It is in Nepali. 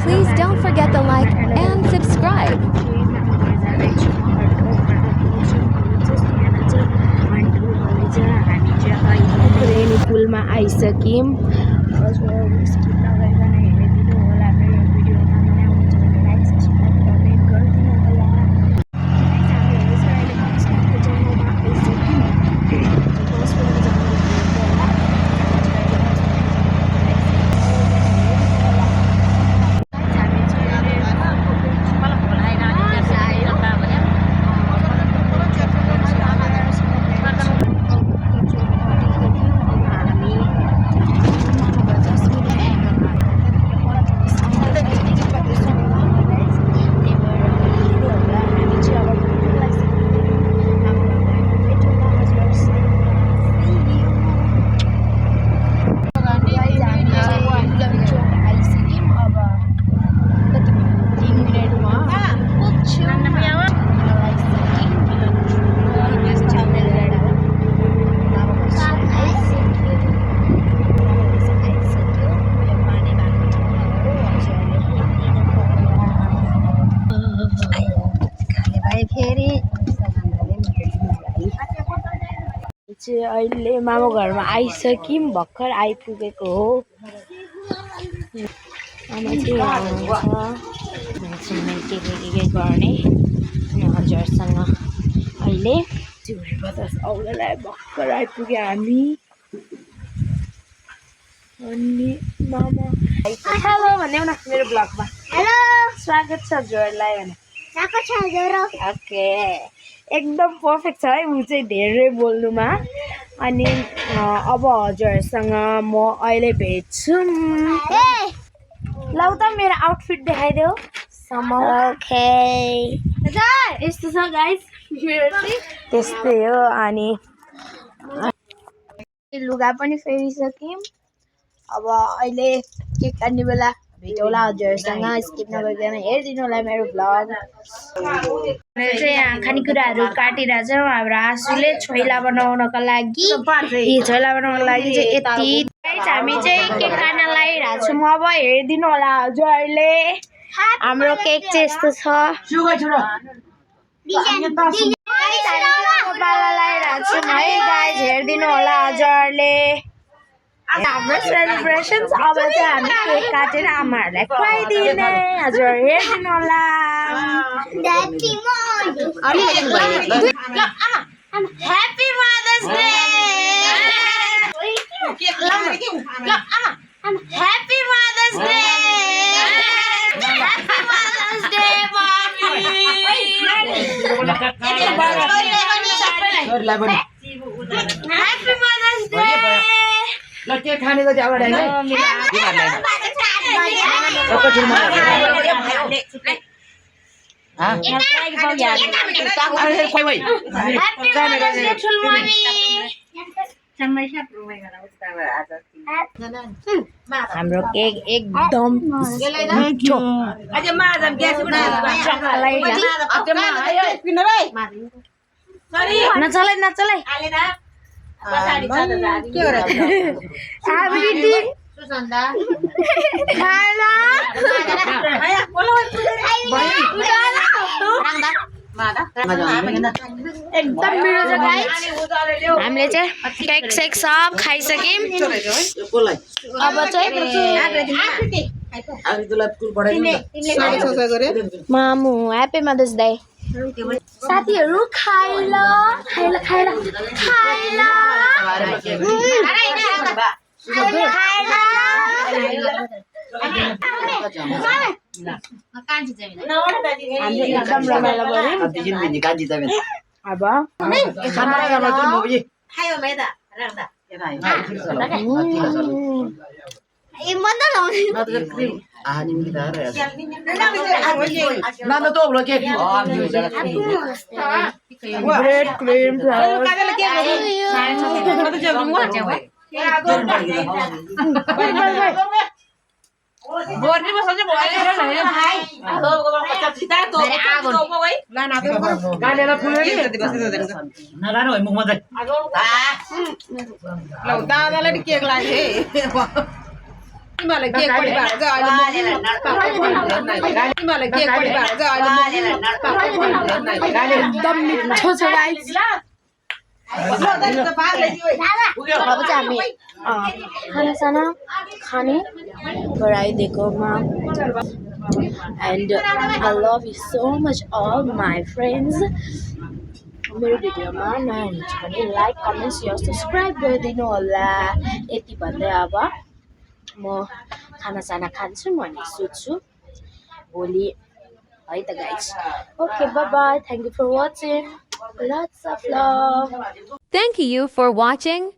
Please don't forget to like and subscribe. Rainy पुलमा आइसक्यौँ। अहिले मामा घरमा आइसक्यौँ। भर्खर आइपुगेको हो। आमा चाहिँ यहाँ हुनुहुन्छ। के गर्ने अनि हजुरसँग अहिले चिउरी बजास आउनलाई भर्खर आइपुग्यो हामी। अनि मामा हेलो भन्यौ न मेरो ब्लगमा। हेलो स्वागत छ हजुरलाई भने। स्वागत छ हजुर। ओके एकदम परफेक्ट छ है ऊ चाहिँ धेरै बोल्नुमा। अनि अब हजुरसँग म अहिले भेट्छु। लौ त मेरो आउटफिट देखाइदेऊ। ओके यस्तो छ गाइस मेरो चाहिँ त्यस्तै हो। अनि लुगा पनि फेरिसक्यौँ। अब अहिले केक काट्ने बेला भेटौँला हजुरसँग। स्किप नगरिकन हेरिदिनु होला मेरो ब्लग। मेरो चाहिँ यहाँ खानेकुराहरू काटिरहेको छ हाम्रो आँसुले। छोइला बनाउनको लागि छोइला बनाउनको लागि चाहिँ यति हामी चाहिँ केक काट्न लागिरहेको छौँ। अब हेरिदिनु होला हजुरहरूले। हाम्रो केक चाहिँ यस्तो छ। पाला लगाइरहेको छौँ है गाइज हेरिदिनु होला हजुरहरूले। हाम्रो सेलिब्रेसन अब चाहिँ हामी केक काटेर आमाहरूलाई खुवाइदिने। हजुर हेरिदिनु होला। Happy mother's day. Happy mother's day. Happy mother's day happy mother's day. ल के खाने गति अब डाइले हाम्रो केक एकदम मिठो। नचलाइ नचलाइ एकदम मिठो छ गाइस। हामीले चाहिँ केक सेक सब खाइसक्यौँ। अब चाहिँ मामु ह्याप्पी मदर्स डे। साथीहरू खाइल खाइल खाइल खाइल हामीले एकदम रमाइलो गऱ्यौँ। अब ब्रेड क्रीम तिमीहरूलाई के कोडी भएर चाहिँ अहिले तिमीहरूलाई के कोडी भएर चाहिँ अहिले एकदम मिठो छ गाइस अब चाहिँ हामी खानासाना खाने गराइदिएकोमा and I love you so much all my friends मेरो भिडियोमा नयाँ हुनुहुन्छ भने लाइक कमेन्ट सेयर सब्सक्राइब गरिदिनु होला यति भन्दै अब म खानासाना खान्छु म अनि सुत्छु भोलि है त guys okay bye bye thank you for watching lots of love Thank you for watching.